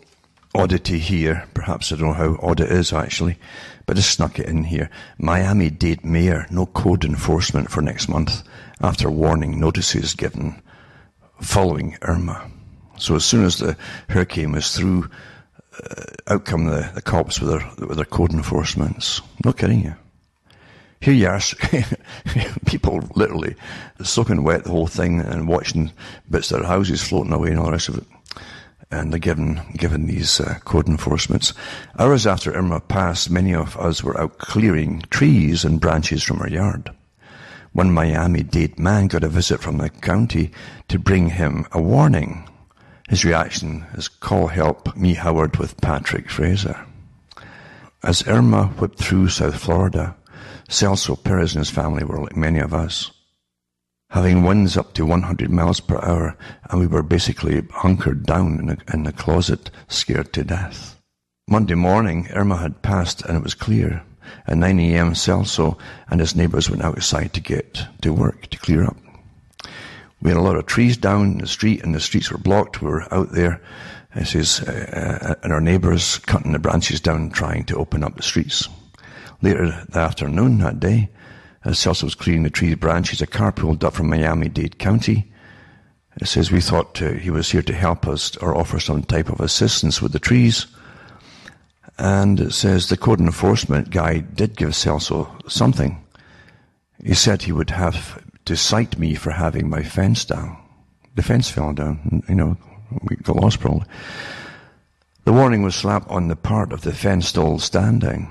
oddity here, perhaps I don't know how odd it is actually, but I snuck it in here. Miami-Dade mayor, no code enforcement for next month after warning notices given following Irma. So as soon as the hurricane was through, out come the cops with their code enforcements. No kidding you. Here you are, people literally soaking wet the whole thing and watching bits of their houses floating away and all the rest of it. And they're given these code enforcements. Hours after Irma passed, many of us were out clearing trees and branches from our yard. One Miami-Dade man got a visit from the county to bring him a warning. His reaction is, "Call help, me Howard with Patrick Fraser." As Irma whipped through South Florida, Celso Perez and his family were like many of us, having winds up to 100 miles per hour, and we were basically hunkered down in the closet, scared to death. Monday morning, Irma had passed and it was clear. At 9 a.m., Celso and his neighbours went outside to get to work, to clear up. We had a lot of trees down in the street, and the streets were blocked. We were out there, it says, and our neighbours cutting the branches down, trying to open up the streets. Later that afternoon, that day, as Celso was clearing the tree branches, a car pulled up from Miami-Dade County. It says, we thought he was here to help us or offer some type of assistance with the trees. And it says the code enforcement guy did give Celso something. He said he would have to cite me for having my fence down. The fence fell down, you know, we got lost probably. The warning was slapped on the part of the fence still standing.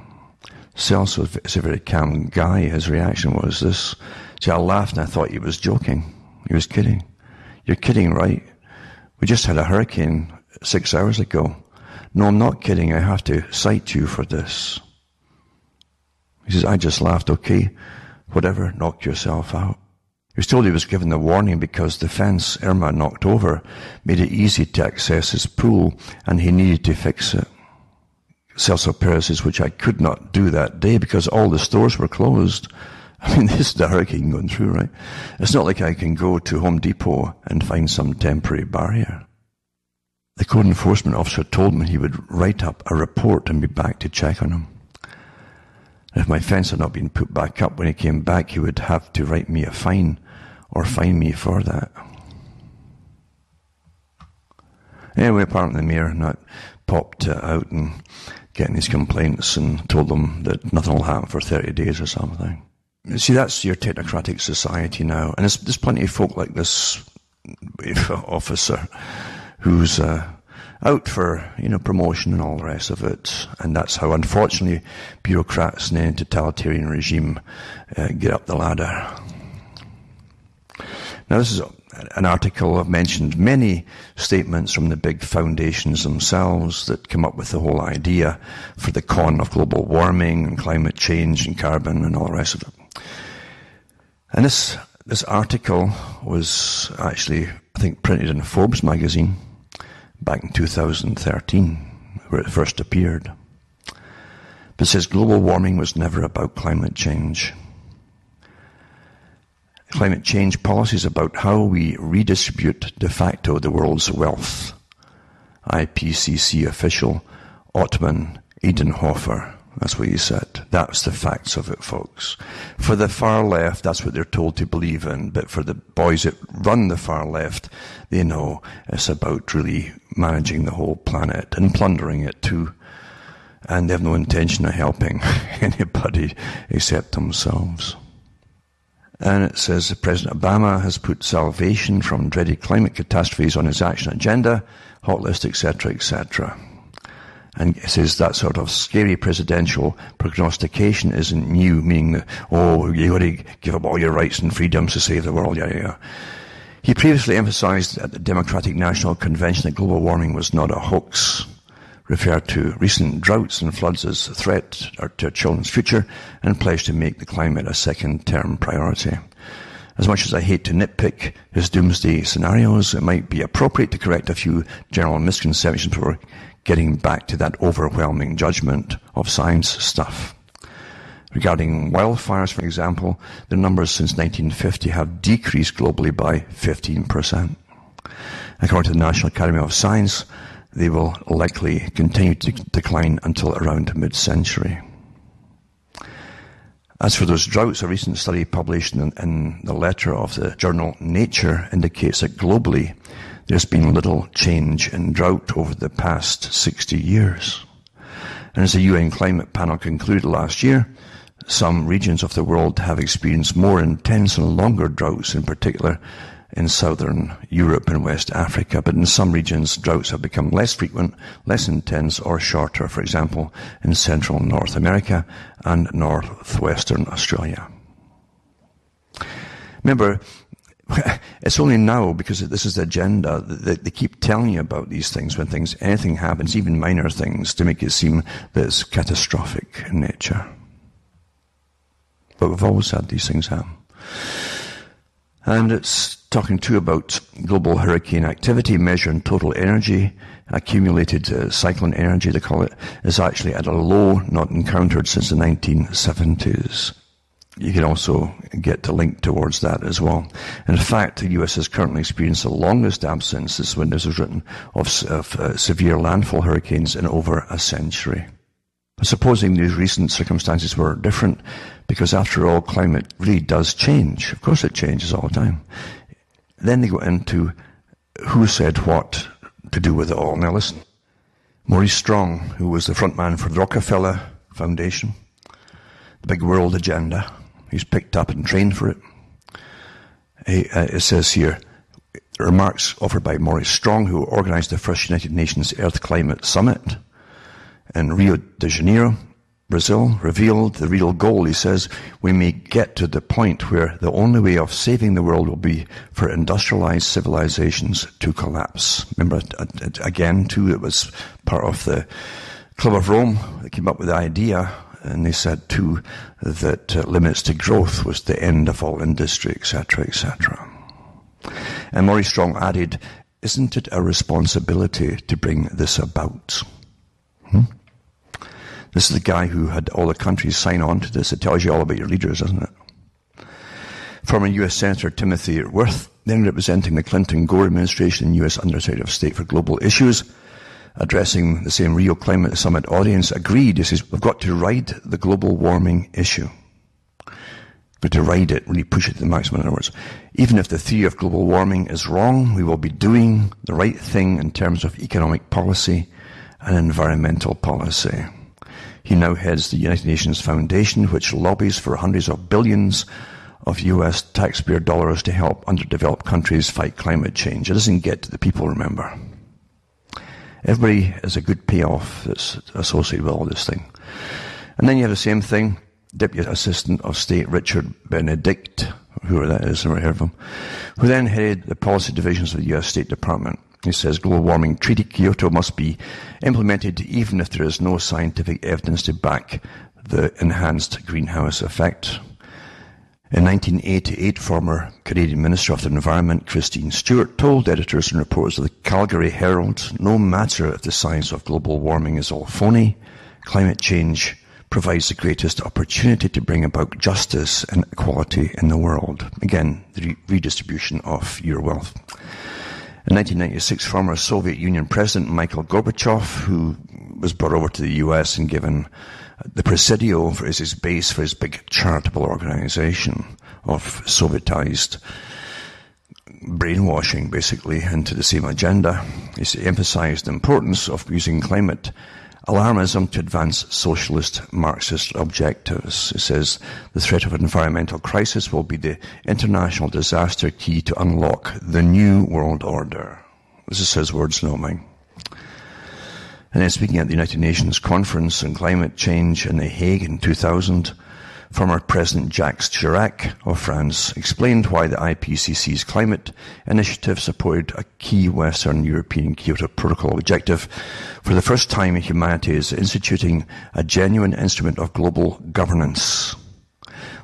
Celso is a very calm guy. His reaction was this. See, I laughed and I thought he was joking. He was kidding. You're kidding, right? We just had a hurricane 6 hours ago. No, I'm not kidding. I have to cite you for this. He says, I just laughed. Okay, whatever, knock yourself out. He was told he was given the warning because the fence Irma knocked over made it easy to access his pool and he needed to fix it. Celso Perez says, which I could not do that day because all the stores were closed. I mean, this is the hurricane going through, right? It's not like I can go to Home Depot and find some temporary barrier. The code enforcement officer told me he would write up a report and be back to check on him. If my fence had not been put back up when he came back, he would have to write me a fine or fine me for that. Anyway, apparently the mayor not popped out and getting his complaints and told them that nothing will happen for 30 days or something. See, that's your technocratic society now. And there's plenty of folk like this officer who's out for, promotion and all the rest of it. And that's how, unfortunately, bureaucrats in any totalitarian regime get up the ladder. Now, this is an article. I've mentioned many statements from the big foundations themselves that come up with the whole idea for the con of global warming and climate change and carbon and all the rest of it. And this article was actually, I think, printed in Forbes magazine back in 2013, where it first appeared. But it says global warming was never about climate change. Climate change policy is about how we redistribute de facto the world's wealth. IPCC official Ottman Edenhofer. That's what he said. That's the facts of it, folks. For the far left, that's what they're told to believe in. But for the boys that run the far left, they know it's about really managing the whole planet and plundering it too. And they have no intention of helping anybody except themselves. And it says that President Obama has put salvation from dreaded climate catastrophes on his action agenda, hot list, etc., etc. And it says that sort of scary presidential prognostication isn't new, meaning that, oh, you've got to give up all your rights and freedoms to save the world, yeah. He previously emphasized at the Democratic National Convention that global warming was not a hoax, referred to recent droughts and floods as a threat to children's future, and pledged to make the climate a second-term priority. As much as I hate to nitpick his doomsday scenarios, it might be appropriate to correct a few general misconceptions before getting back to that overwhelming judgment of science stuff. Regarding wildfires, for example, the numbers since 1950 have decreased globally by 15%. According to the National Academy of Science, they will likely continue to decline until around mid-century. As for those droughts, a recent study published in the letter of the journal Nature indicates that globally there's been little change in drought over the past 60 years. And as the UN Climate Panel concluded last year, some regions of the world have experienced more intense and longer droughts, in particular in southern Europe and West Africa. But in some regions, droughts have become less frequent, less intense, or shorter, for example, in central North America and northwestern Australia. Remember, it's only now, because this is the agenda, that they keep telling you about these things when anything happens, even minor things, to make it seem that it's catastrophic in nature. But we've always had these things happen. And it's talking too about global hurricane activity, measuring total energy, accumulated cyclone energy, they call it, is actually at a low not encountered since the 1970s. You can also get the link towards that as well. In fact, the US has currently experienced the longest absence, this when this was written, of severe landfall hurricanes in over a century. Supposing these recent circumstances were different, because after all, climate really does change. Of course it changes all the time. Then they go into who said what to do with it all. Now listen, Maurice Strong, who was the front man for the Rockefeller Foundation, the big world agenda, he's picked up and trained for it. It says here, remarks offered by Maurice Strong, who organized the first United Nations Earth Climate Summit in Rio de Janeiro, Brazil, revealed the real goal. He says, we may get to the point where the only way of saving the world will be for industrialized civilizations to collapse. Remember, again, too, it was part of the Club of Rome that came up with the idea, and they said, too, that limits to growth was the end of all industry, etc., etc. And Maurice Strong added, isn't it a responsibility to bring this about? This is the guy who had all the countries sign on to this. It tells you all about your leaders, doesn't it? Former U.S. Senator Timothy Wirth, then representing the Clinton-Gore administration and U.S. Undersecretary of State for Global Issues, addressing the same Rio Climate Summit audience, agreed. He says, we've got to ride the global warming issue. We've got to ride it, really push it to the maximum, in other words. Even if the theory of global warming is wrong, we will be doing the right thing in terms of economic policy and environmental policy. He now heads the United Nations Foundation, which lobbies for hundreds of billions of US taxpayer dollars to help underdeveloped countries fight climate change. It doesn't get to the people, remember. Everybody has a good payoff that's associated with all this thing. And then you have the same thing, Deputy Assistant of State Richard Benedict, whoever that is, never heard of him, who then headed the policy divisions of the US State Department. He says global warming treaty Kyoto must be implemented even if there is no scientific evidence to back the enhanced greenhouse effect. In 1988, former Canadian Minister of the Environment, Christine Stewart, told editors and reporters of the Calgary Herald, no matter if the science of global warming is all phony, climate change provides the greatest opportunity to bring about justice and equality in the world. Again, the redistribution of your wealth. In 1996, former Soviet Union President Mikhail Gorbachev, who was brought over to the US and given the Presidio as his base for his big charitable organization of Sovietized brainwashing, basically, into the same agenda. He emphasized the importance of using climate alarmism to advance socialist Marxist objectives. It says the threat of an environmental crisis will be the international disaster key to unlock the new world order. This is his words, not mine. And then speaking at the United Nations Conference on Climate Change in The Hague in 2000, former President Jacques Chirac of France explained why the IPCC's climate initiative supported a key Western European Kyoto Protocol objective. For the first time, humanity is instituting a genuine instrument of global governance,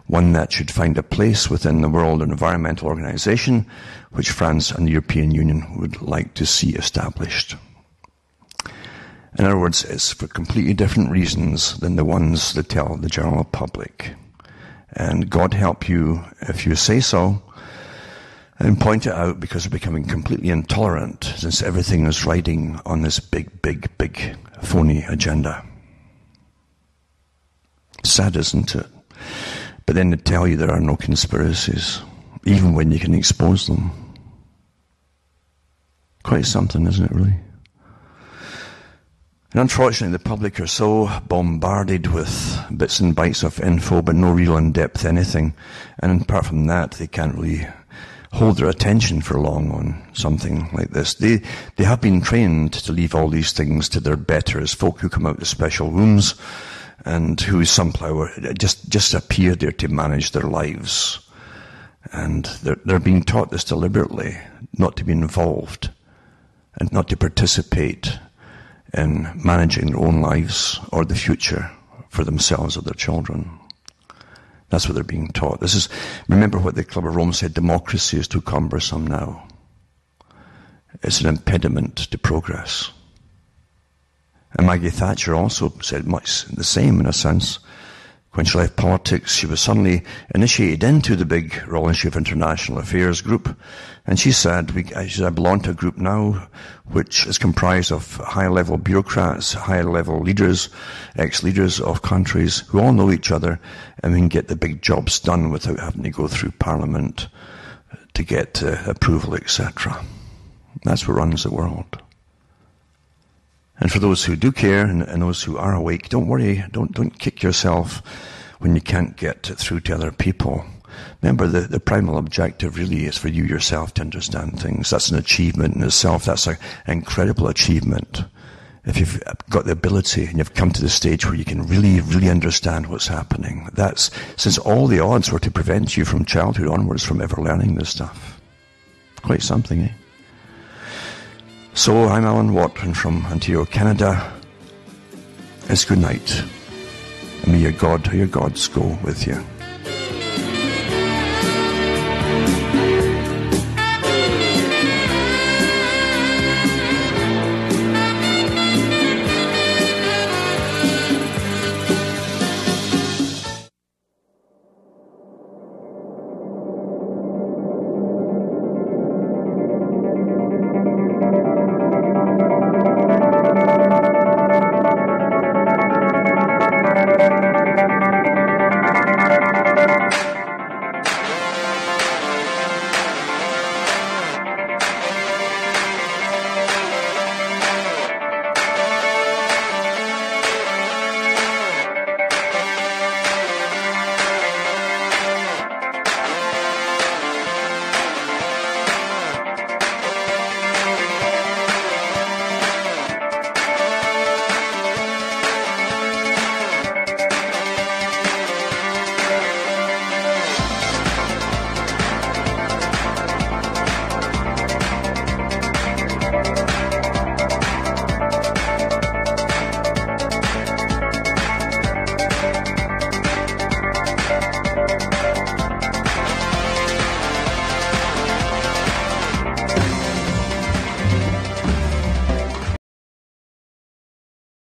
one that should find a place within the World Environmental Organization, which France and the European Union would like to see established. In other words, it's for completely different reasons than the ones that tell the general public. And God help you if you say so and point it out, because they're becoming completely intolerant since everything is riding on this big, big, big phony agenda. Sad, isn't it? But then they tell you there are no conspiracies, even when you can expose them. Quite something, isn't it, really? And unfortunately, the public are so bombarded with bits and bytes of info, but no real in-depth anything. And apart from that, they can't really hold their attention for long on something like this. They have been trained to leave all these things to their betters, folk who come out of special rooms and who somehow just appear there to manage their lives. And they're being taught this deliberately, not to be involved and not to participate in managing their own lives or the future for themselves or their children. That's what they're being taught. Remember what the Club of Rome said, democracy is too cumbersome now. It's an impediment to progress. And Maggie Thatcher also said much the same in a sense. When she left politics, she was suddenly initiated into the big Royal Institute of International Affairs group. And she said, I belong to a group now which is comprised of high-level bureaucrats, high-level leaders, ex-leaders of countries who all know each other, and we can get the big jobs done without having to go through Parliament to get approval, etc. That's what runs the world. And for those who do care and those who are awake, don't worry, don't kick yourself when you can't get through to other people. Remember, the primal objective really is for you yourself to understand things. That's an achievement in itself. That's an incredible achievement. If you've got the ability and you've come to the stage where you can really, really understand what's happening, that's since all the odds were to prevent you from childhood onwards from ever learning this stuff. Quite something, eh? So, I'm Alan Watson from Ontario, Canada. It's good night. And may your God or your gods go with you.